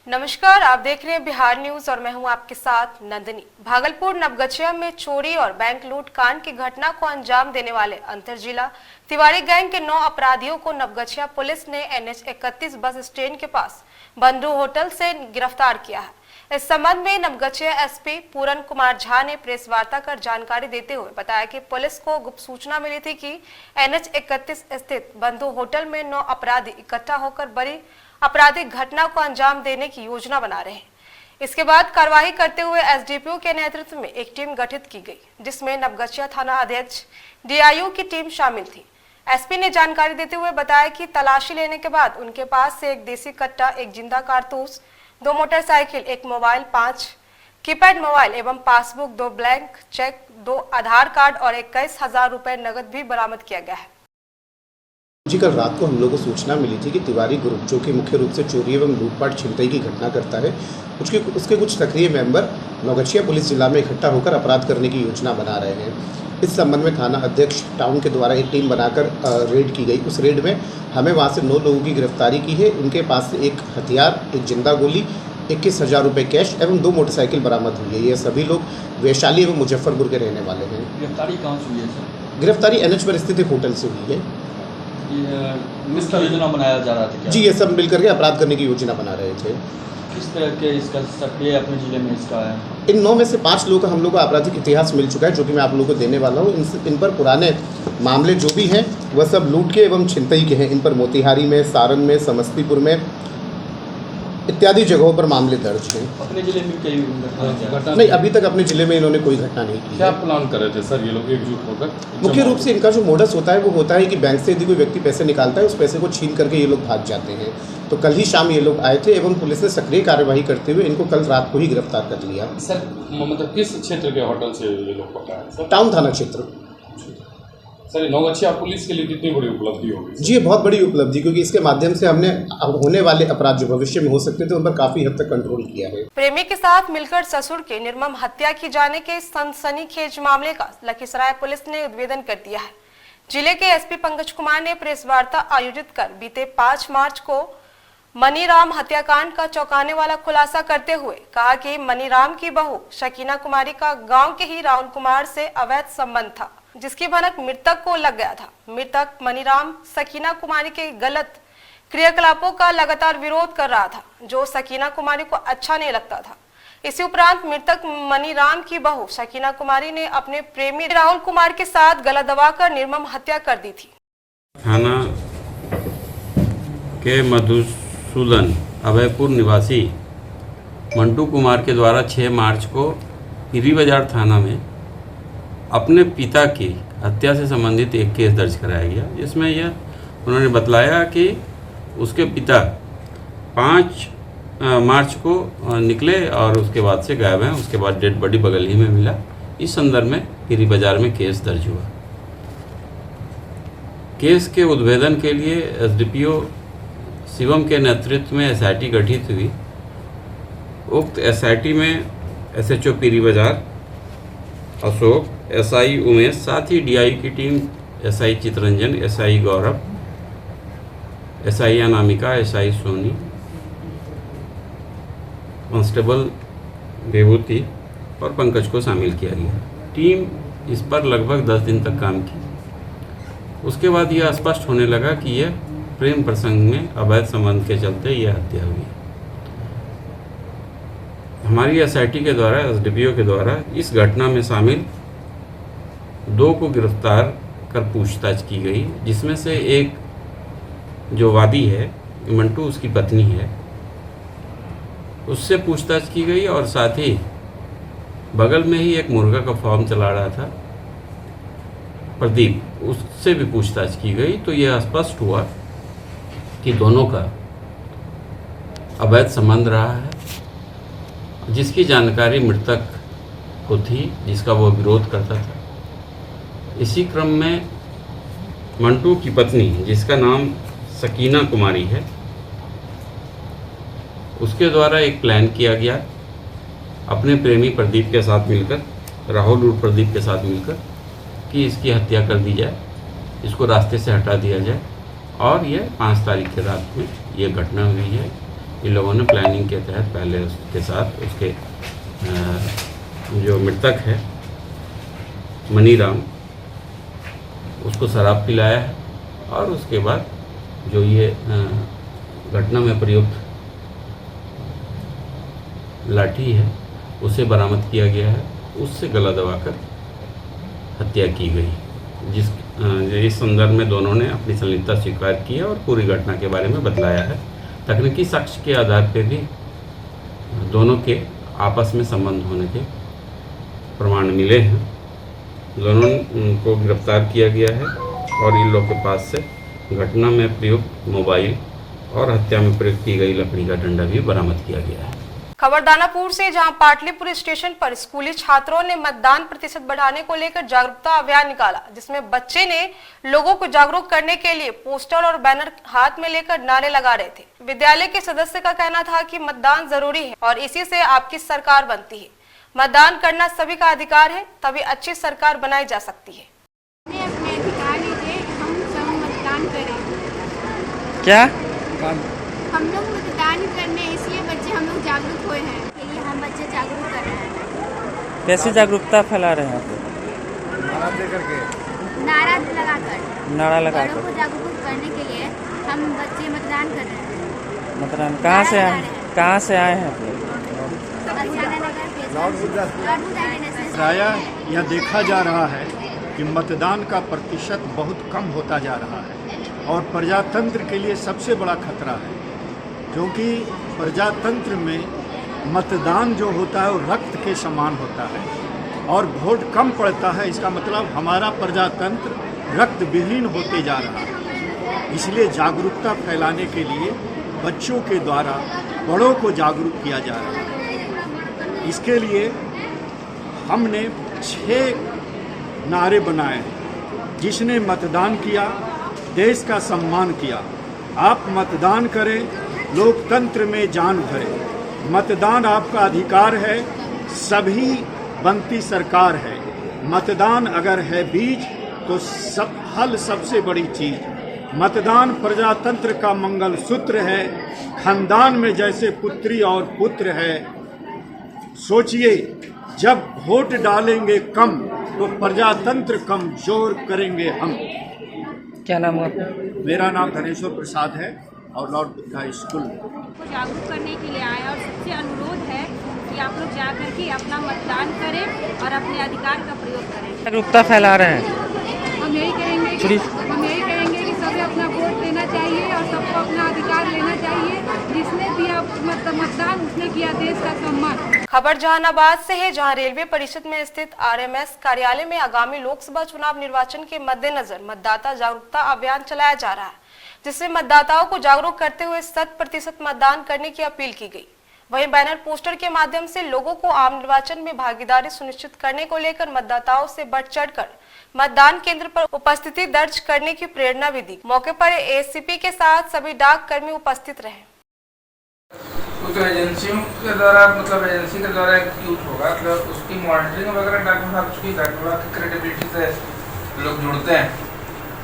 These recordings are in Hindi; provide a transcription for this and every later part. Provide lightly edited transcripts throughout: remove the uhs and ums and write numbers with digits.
नमस्कार, आप देख रहे हैं बिहार न्यूज और मैं हूं आपके साथ नंदिनी। भागलपुर नवगछिया में चोरी और बैंक लूट कांड की घटना को अंजाम देने वाले अंतर जिला तिवारी गैंग के 9 अपराधियों को नवगछिया पुलिस ने NH 31 बस स्टैंड के पास बंधु होटल से गिरफ्तार किया है। इस संबंध में नवगछिया SP पूरन कुमार झा ने प्रेस वार्ता कर जानकारी देते हुए बताया कि पुलिस को गुप्त सूचना मिली थी कि NH 31 स्थित बंधु होटल में 9 अपराधी इकट्ठा होकर बड़ी आपराधिक घटना को अंजाम देने की योजना बना रहे हैं। इसके बाद कार्रवाई करते हुए SDPO के नेतृत्व में एक टीम गठित की गई, जिसमें नवगछिया थाना अध्यक्ष DIO की टीम शामिल थी। SP ने जानकारी देते हुए बताया कि तलाशी लेने के बाद उनके पास से एक देसी कट्टा, एक जिंदा कारतूस, 2 मोटरसाइकिल, 1 मोबाइल, 5 कीपैड मोबाइल एवं पासबुक, 2 ब्लैंक चेक, 2 आधार कार्ड और 21,000 रुपए नकद भी बरामद किया गया है। जी, कल रात को हम लोगों को सूचना मिली थी कि तिवारी ग्रुप, जो कि मुख्य रूप से चोरी एवं लूटपाट छिनतई की घटना करता है, उसके कुछ सक्रिय मेंबर नवगछिया पुलिस जिला में इकट्ठा होकर अपराध करने की योजना बना रहे हैं। इस संबंध में थाना अध्यक्ष टाउन के द्वारा एक टीम बनाकर रेड की गई। उस रेड में हमें वहाँ से 9 लोगों की गिरफ्तारी की है। उनके पास से एक हथियार, एक जिंदा गोली, 21,000 रुपये कैश एवं 2 मोटरसाइकिल बरामद हुई है। ये सभी लोग वैशाली एवं मुजफ्फरपुर के रहने वाले हैं। गिरफ्तारी कहाँ से हुई है सर? गिरफ्तारी NH पर स्थित एक होटल से हुई है। किस तरह योजना बनाया जा रहा था क्या? जी, ये सब मिलकर के अपराध करने की योजना बना रहे थे। किस तरह के इसका सक्रिय अपने जिले में इसका है? इन 9 में से 5 लोगों का हम लोग को आपराधिक इतिहास मिल चुका है, जो कि मैं आप लोगों को देने वाला हूँ। इन पर पुराने मामले जो भी हैं वह सब लूट के एवं छिनतई के हैं। इन पर मोतिहारी में, सारण में, समस्तीपुर में इत्यादि जगहों पर मामले दर्ज हैं। अपने जिले में कई घटना नहीं, अभी तक अपने जिले में इन्होंने कोई घटना नहीं की। क्या प्लान कर रहे थे सर ये लोग एकजुट होकर? मुख्य रूप से इनका जो मोडस होता है वो होता है कि बैंक से यदि कोई व्यक्ति पैसे निकालता है, उस पैसे को छीन करके ये लोग भाग जाते हैं। तो कल ही शाम ये लोग आए थे एवं पुलिस ने सक्रिय कार्यवाही करते हुए इनको कल रात को ही गिरफ्तार कर लिया। सर मतलब किस क्षेत्र के होटल से ये लोग पकड़ा है सर? टाउन थाना क्षेत्र। सर, नवगछिया पुलिस के लिए कितनी बड़ी उपलब्धि होगी? जी, ये बहुत बड़ी उपलब्धि, क्योंकि इसके माध्यम से हमने होने वाले अपराध जो भविष्य में हो सकते थे उन पर काफी हद तक कंट्रोल किया है। प्रेमी के साथ मिलकर ससुर की निर्मम हत्या की जाने के सनसनीखेज मामले का लखीसराय पुलिस ने उद्भेदन कर दिया है। जिले के SP पंकज कुमार ने प्रेस वार्ता आयोजित कर बीते 5 मार्च को मनीराम हत्याकांड का चौंकाने वाला खुलासा करते हुए कहा कि मनीराम की बहू शकीना कुमारी का गांव के ही राहुल कुमार से अवैध संबंध था, जिसकी भनक मृतक को लग गया था। मृतक मनीराम शकीना कुमारी के गलत क्रियाकलापों का लगातार विरोध कर रहा था, जो शकीना कुमारी को अच्छा नहीं लगता था। इसी उपरांत मृतक मनीराम की बहू शकीना कुमारी ने अपने प्रेमी राहुल कुमार के साथ गला दबाकर निर्मम हत्या कर दी थी। थाना के मधुसूदन अभयपुर निवासी मंटू कुमार के द्वारा 6 मार्च को पीरी बाजार थाना में अपने पिता की हत्या से संबंधित एक केस दर्ज कराया गया, जिसमें यह उन्होंने बतलाया कि उसके पिता 5 मार्च को निकले और उसके बाद से गायब हैं। उसके बाद डेड बॉडी बगल ही में मिला। इस संदर्भ में पीरी बाजार में केस दर्ज हुआ। केस के उद्भेदन के लिए SDPO शिवम के नेतृत्व में SIT गठित हुई। उक्त SIT में SHO पीरी बाजार अशोक, SI उमेश, साथ ही DIO की team SI Chitranjan, SI Gaurav, SI Anamika, SI Soni, constable Vibhuti और पंकज को शामिल किया गया। टीम इस पर लगभग 10 दिन तक काम की। उसके बाद यह स्पष्ट होने लगा कि यह प्रेम प्रसंग में अवैध संबंध के चलते यह हत्या हुई। हमारी SIT के द्वारा, SDPO के द्वारा इस घटना में शामिल 2 को गिरफ्तार कर पूछताछ की गई, जिसमें से एक जो वादी है मंटू, उसकी पत्नी है, उससे पूछताछ की गई और साथ ही बगल में ही एक मुर्गा का फार्म चला रहा था प्रदीप, उससे भी पूछताछ की गई। तो यह स्पष्ट हुआ कि दोनों का अवैध संबंध रहा है, जिसकी जानकारी मृतक को थी, जिसका वो विरोध करता था। इसी क्रम में मंटू की पत्नी, जिसका नाम शकीना कुमारी है, उसके द्वारा एक प्लान किया गया अपने प्रेमी प्रदीप के साथ मिलकर, राहुल और प्रदीप के साथ मिलकर, कि इसकी हत्या कर दी जाए, इसको रास्ते से हटा दिया जाए। और यह 5 तारीख की रात में यह घटना हुई है। इन लोगों ने प्लानिंग के तहत पहले उसके साथ उसके जो मृतक है मनीराम उसको शराब पिलाया है और उसके बाद जो ये घटना में प्रयुक्त लाठी है उसे बरामद किया गया है, उससे गला दबाकर हत्या की गई। इस संदर्भ में दोनों ने अपनी संलिप्तता स्वीकार की है और पूरी घटना के बारे में बतलाया है। तकनीकी साक्ष्य के आधार पर भी दोनों के आपस में संबंध होने के प्रमाण मिले हैं। दोनों को गिरफ्तार किया गया है और इन लोगों के पास से घटना में प्रयुक्त मोबाइल और हत्या में प्रयुक्त की गई लकड़ी का डंडा भी बरामद किया गया है। खबर दानापुर से, जहां पाटलिपुर स्टेशन पर स्कूली छात्रों ने मतदान प्रतिशत बढ़ाने को लेकर जागरूकता अभियान निकाला, जिसमें बच्चे ने लोगों को जागरूक करने के लिए पोस्टर और बैनर हाथ में लेकर नारे लगा रहे थे। विद्यालय के सदस्य का कहना था कि मतदान जरूरी है और इसी से आपकी सरकार बनती है। मतदान करना सभी का अधिकार है, तभी अच्छी सरकार बनाई जा सकती है। अपने अधिकार लीजिए, हम सब मतदान करें। क्या हम लोग मतदान करने इसलिए बच्चे हम लोग जागरूक हुए हैं, इसलिए हम बच्चे जागरूक कर रहे हैं। कैसे जागरूकता फैला रहे हैं आप? नारा लगाकर बड़ों को जागरूक करने के लिए हम बच्चे मतदान कर रहे हैं। मतदान कहाँ से आए हैं आप लोग? प्रायः यह देखा जा रहा है कि मतदान का प्रतिशत बहुत कम होता जा रहा है और प्रजातंत्र के लिए सबसे बड़ा खतरा है, क्योंकि प्रजातंत्र में मतदान जो होता है वो रक्त के समान होता है और वोट कम पड़ता है। इसका मतलब हमारा प्रजातंत्र रक्त विहीन होते जा रहा है। इसलिए जागरूकता फैलाने के लिए बच्चों के द्वारा बड़ों को जागरूक किया जा रहा है। इसके लिए हमने 6 नारे बनाए हैं। जिसने मतदान किया देश का सम्मान किया। आप मतदान करें, लोकतंत्र में जान भरें। मतदान आपका अधिकार है, सभी बनती सरकार है। मतदान अगर है बीज तो सब हल सबसे बड़ी चीज। मतदान प्रजातंत्र का मंगल सूत्र है। खानदान में जैसे पुत्री और पुत्र है। सोचिए, जब वोट डालेंगे कम तो प्रजातंत्र कमजोर करेंगे हम। क्या नाम है? मेरा नाम धनेश्वर प्रसाद है और लॉर्ड बुद्धा स्कूल को जागरूक करने के लिए आए और सबसे अनुरोध है कि आप लोग जा करके अपना मतदान करें और अपने अधिकार का प्रयोग करें। जागरूकता फैला रहे हैं। हम यही करेंगे कि सभी अपना वोट देना चाहिए और सबको अपना अधिकार लेना चाहिए। जिसने दिया मतदान उसने किया देश का सम्मान। खबर जहानाबाद से है, जहां रेलवे परिषद में स्थित आरएमएस कार्यालय में आगामी लोकसभा चुनाव निर्वाचन के मद्देनजर मतदाता जागरूकता अभियान चलाया जा रहा है, जिससे मतदाताओं को जागरूक करते हुए 100% मतदान करने की अपील की गई। वहीं बैनर पोस्टर के माध्यम से लोगों को आम निर्वाचन में भागीदारी सुनिश्चित करने को लेकर मतदाताओं से बढ़ चढ़कर मतदान केंद्र पर उपस्थिति दर्ज करने की प्रेरणा भी दी। मौके पर एसीपी के साथ सभी डाक कर्मी उपस्थित रहे। कुछ एजेंसियों के द्वारा एजेंसी के द्वारा एक्टिव होगा, मतलब उसकी मॉनिटरिंग वगैरह डॉक्टर साहब उसकी क्रेडिबिलिटी से लोग जुड़ते हैं।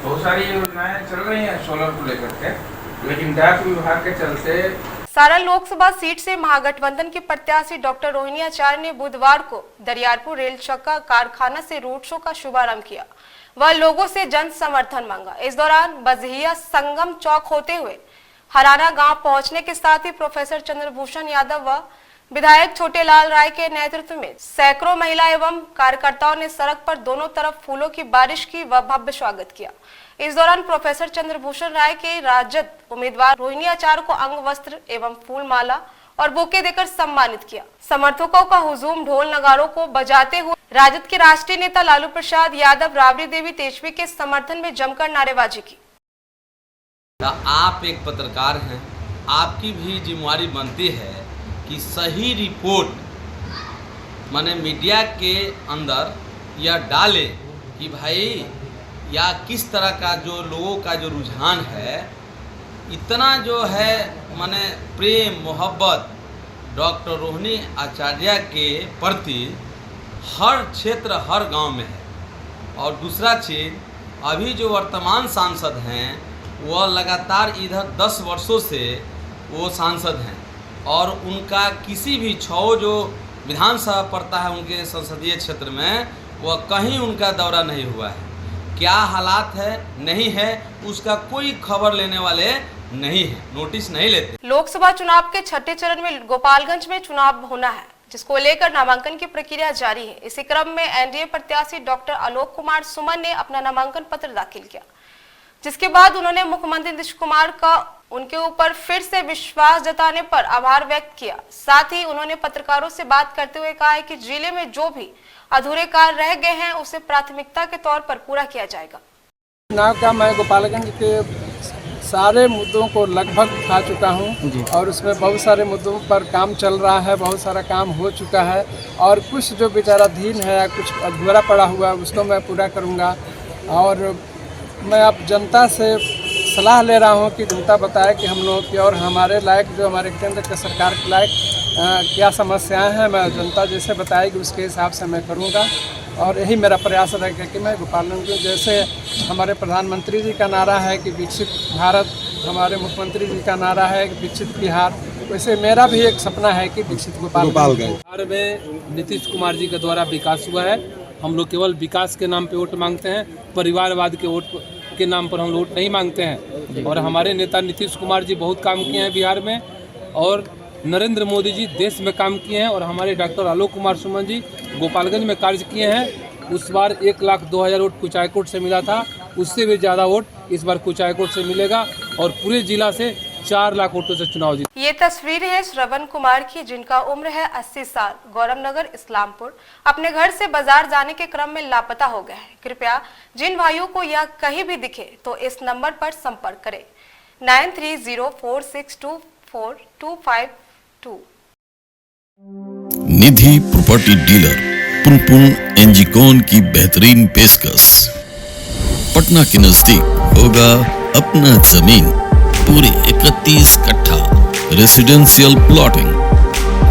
बहुत सारी योजनाएं चल रही हैं सोलर को लेकर के, लेकिन डाक विभाग के चलते सारण लोकसभा सीट से महागठबंधन की प्रत्याशी डॉक्टर रोहिणी आचार्य ने बुधवार को दरियारपुर रेल चक्का कारखाना से रोड शो का शुभारंभ किया। वह लोगों से जन समर्थन मांगा। इस दौरान बजहिया संगम चौक होते हुए हराना गांव पहुंचने के साथ ही प्रोफेसर चंद्रभूषण यादव व विधायक छोटेलाल राय के नेतृत्व में सैकड़ों महिला एवं कार्यकर्ताओं ने सड़क पर दोनों तरफ फूलों की बारिश की व भव्य स्वागत किया। इस दौरान प्रोफेसर चंद्रभूषण राय के राजद उम्मीदवार रोहिणी आचार्य को अंग वस्त्र एवं फूल माला और बुके देकर सम्मानित किया। समर्थकों का हुजूम ढोल नगाड़ों को बजाते हुए राजद के राष्ट्रीय नेता लालू प्रसाद यादव, राबड़ी देवी तेजवी के समर्थन में जमकर नारेबाजी की। आप एक पत्रकार हैं, आपकी भी जिम्मेवारी बनती है कि सही रिपोर्ट माने मीडिया के अंदर यह डाले कि भाई या किस तरह का जो लोगों का जो रुझान है, इतना जो है माने प्रेम मोहब्बत डॉक्टर रोहिणी आचार्य के प्रति हर क्षेत्र हर गांव में है। और दूसरा चीज़, अभी जो वर्तमान सांसद हैं वह लगातार इधर 10 वर्षों से वो सांसद हैं और उनका किसी भी 6 जो विधानसभा पड़ता है उनके संसदीय क्षेत्र में, वह कहीं उनका दौरा नहीं हुआ है। क्या हालात है नहीं है उसका कोई खबर लेने वाले नहीं है, नोटिस नहीं लेते। लोकसभा चुनाव के छठे चरण में गोपालगंज में चुनाव होना है, जिसको लेकर नामांकन की प्रक्रिया जारी है। इसी क्रम में एनडीए प्रत्याशी डॉक्टर आलोक कुमार सुमन ने अपना नामांकन पत्र दाखिल किया, जिसके बाद उन्होंने मुख्यमंत्री नीतीश कुमार का उनके ऊपर फिर से विश्वास जताने पर आभार व्यक्त किया। साथ ही उन्होंने पत्रकारों से बात करते हुए कहा है कि जिले में जो भी अधूरे कार्य रह गए हैं उसे प्राथमिकता के तौर पर पूरा किया जाएगा। चुनाव का मैं गोपालगंज के सारे मुद्दों को लगभग उठा चुका हूं और उसमें बहुत सारे मुद्दों पर काम चल रहा है, बहुत सारा काम हो चुका है और कुछ जो विचाराधीन है या कुछ अधूरा पड़ा हुआ है उसको मैं पूरा करूंगा। और मैं अब जनता से सलाह ले रहा हूं कि जनता बताए कि हम लोग की और हमारे लायक जो हमारे केंद्र के सरकार के लायक क्या समस्याएं हैं, मैं जनता जैसे बताएगी उसके हिसाब से मैं करूंगा। और यही मेरा प्रयास रहेगा कि मैं गोपालगंज को, जैसे हमारे प्रधानमंत्री जी का नारा है कि विकसित भारत, हमारे मुख्यमंत्री जी का नारा है कि विकसित बिहार, वैसे मेरा भी एक सपना है कि विकसित गोपालगंज। बिहार में नीतीश कुमार जी के द्वारा विकास हुआ है। हम लोग केवल विकास के नाम पे वोट मांगते हैं, परिवारवाद के वोट के नाम पर हम वोट नहीं मांगते हैं। और हमारे नेता नीतीश कुमार जी बहुत काम किए हैं बिहार में, और नरेंद्र मोदी जी देश में काम किए हैं, और हमारे डॉक्टर आलोक कुमार सुमन जी गोपालगंज में कार्य किए हैं। उस बार 1,02,000 वोट कुचायकोट से मिला था, उससे भी ज़्यादा वोट इस बार कुचायकोट से मिलेगा और पूरे जिला से 4 लाख वोटों से चुनाव जीत। ये तस्वीर है श्रवण कुमार की, जिनका उम्र है 80 साल, गौरवनगर इस्लामपुर, अपने घर से बाजार जाने के क्रम में लापता हो गए हैं। कृपया जिन भाइयों को यह कहीं भी दिखे तो इस नंबर पर संपर्क करें 9304624252। निधि प्रॉपर्टी डीलर पुनपुन एनजीकॉन की बेहतरीन पेशकश। पटना के नजदीक होगा अपना जमीन, पूरे 31 कट्ठा रेसिडेंशियल प्लॉटिंग,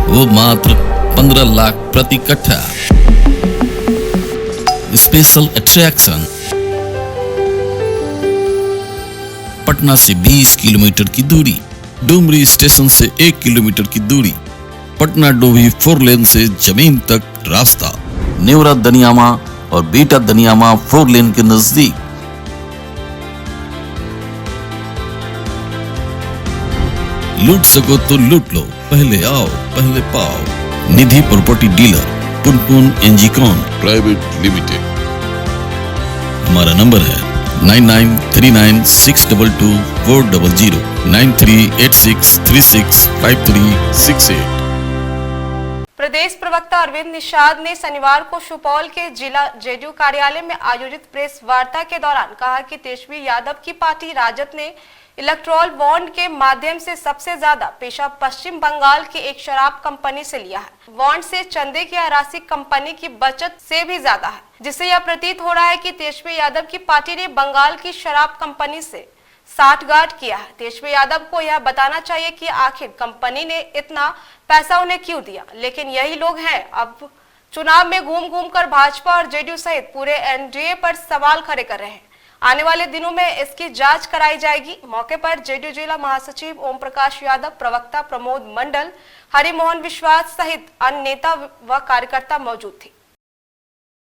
वो मात्र 15 लाख प्रति कट्ठा। स्पेशल अट्रैक्शन, पटना से 20 किलोमीटर की दूरी, डुमरी स्टेशन से 1 किलोमीटर की दूरी, पटना डोभी 4 लेन से जमीन तक रास्ता, नेवरा दनियामा और बीटा दनियामा 4 लेन के नजदीक। लूट सको तो लूट लो, पहले आओ पहले पाओ। निधि प्रॉपर्टी डीलर पुनपुन एनजीकॉन प्राइवेट लिमिटेड। हमारा नंबर है 9939622400 9386365368। प्रदेश प्रवक्ता अरविंद निषाद ने शनिवार को सुपौल के जिला जेडीयू कार्यालय में आयोजित प्रेस वार्ता के दौरान कहा कि तेजस्वी यादव की पार्टी राजद ने इलेक्ट्रॉल बॉन्ड के माध्यम से सबसे ज्यादा पैसा पश्चिम बंगाल की एक शराब कंपनी से लिया है। बॉन्ड से चंदे की राशि कंपनी की बचत से भी ज्यादा है, जिससे यह प्रतीत हो रहा है कि तेजस्वी यादव की पार्टी ने बंगाल की शराब कंपनी से साठगांठ किया है। तेजस्वी यादव को यह बताना चाहिए कि आखिर कंपनी ने इतना पैसा उन्हें क्यों दिया। लेकिन यही लोग हैं अब चुनाव में घूम घूम कर भाजपा और जेडीयू सहित पूरे एनडीए पर सवाल खड़े कर रहे हैं। आने वाले दिनों में इसकी जांच कराई जाएगी। मौके पर जेडीयू जिला महासचिव ओम प्रकाश यादव, प्रवक्ता प्रमोद मंडल, हरिमोहन विश्वास सहित अन्य नेता व कार्यकर्ता मौजूद थे।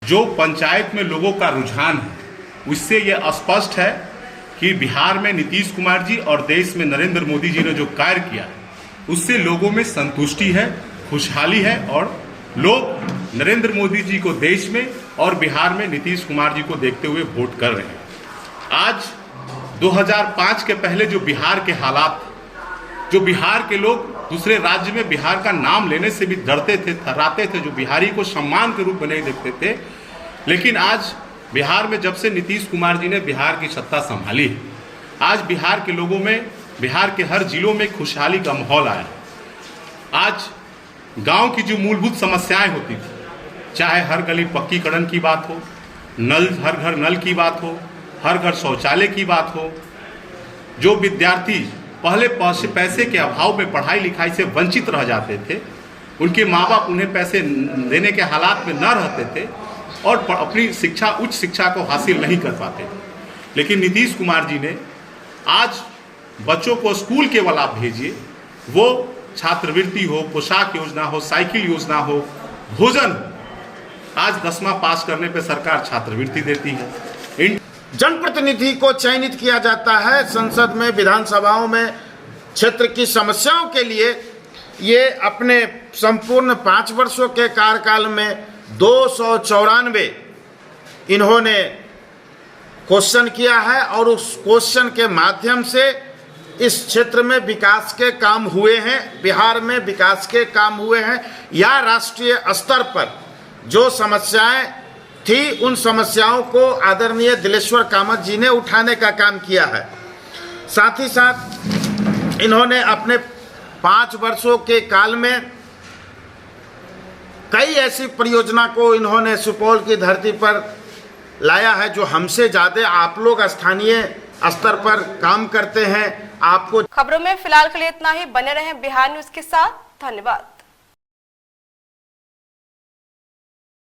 जो पंचायत में लोगों का रुझान है उससे यह स्पष्ट है कि बिहार में नीतीश कुमार जी और देश में नरेंद्र मोदी जी ने जो कार्य किया है उससे लोगों में संतुष्टि है, खुशहाली है और लोग नरेंद्र मोदी जी को देश में और बिहार में नीतीश कुमार जी को देखते हुए वोट कर रहे हैं। आज 2005 के पहले जो बिहार के हालात, जो बिहार के लोग दूसरे राज्य में बिहार का नाम लेने से भी डरते थे, थर्राते थे, जो बिहारी को सम्मान के रूप में नहीं देखते थे, लेकिन आज बिहार में जब से नीतीश कुमार जी ने बिहार की सत्ता संभाली है, आज बिहार के लोगों में, बिहार के हर जिलों में खुशहाली का माहौल आया है। आज गांव की जो मूलभूत समस्याएं होती थी, चाहे हर गली पक्कीकरण की बात हो, नल हर घर नल की बात हो, हर घर शौचालय की बात हो, जो विद्यार्थी पहले पैसे के अभाव में पढ़ाई लिखाई से वंचित रह जाते थे, उनके माँ बाप उन्हें पैसे देने के हालात में न रहते थे और अपनी शिक्षा, उच्च शिक्षा को हासिल नहीं कर पाते थे। लेकिन नीतीश कुमार जी ने आज बच्चों को स्कूल केवल आप भेजिए, वो छात्रवृत्ति हो, पोशाक योजना हो, साइकिल योजना हो, भोजन हो। आज 10वां पास करने पे सरकार छात्रवृत्ति देती है। जनप्रतिनिधि को चयनित किया जाता है संसद में, विधानसभाओं में क्षेत्र की समस्याओं के लिए। ये अपने संपूर्ण 5 वर्षों के कार्यकाल में 294 इन्होंने क्वेश्चन किया है और उस क्वेश्चन के माध्यम से इस क्षेत्र में विकास के काम हुए हैं, बिहार में विकास के काम हुए हैं, या राष्ट्रीय स्तर पर जो समस्याएं थी उन समस्याओं को आदरणीय दिलेश्वर कामत जी ने उठाने का काम किया है। साथ ही साथ इन्होंने अपने 5 वर्षों के काल में कई ऐसी परियोजना को इन्होंने सुपौल की धरती पर लाया है जो हमसे ज़्यादा आप लोग स्थानीय स्तर पर काम करते हैं। आपको खबरों में फिलहाल के लिए इतना ही। बने रहें बिहार न्यूज़ के साथ। धन्यवाद।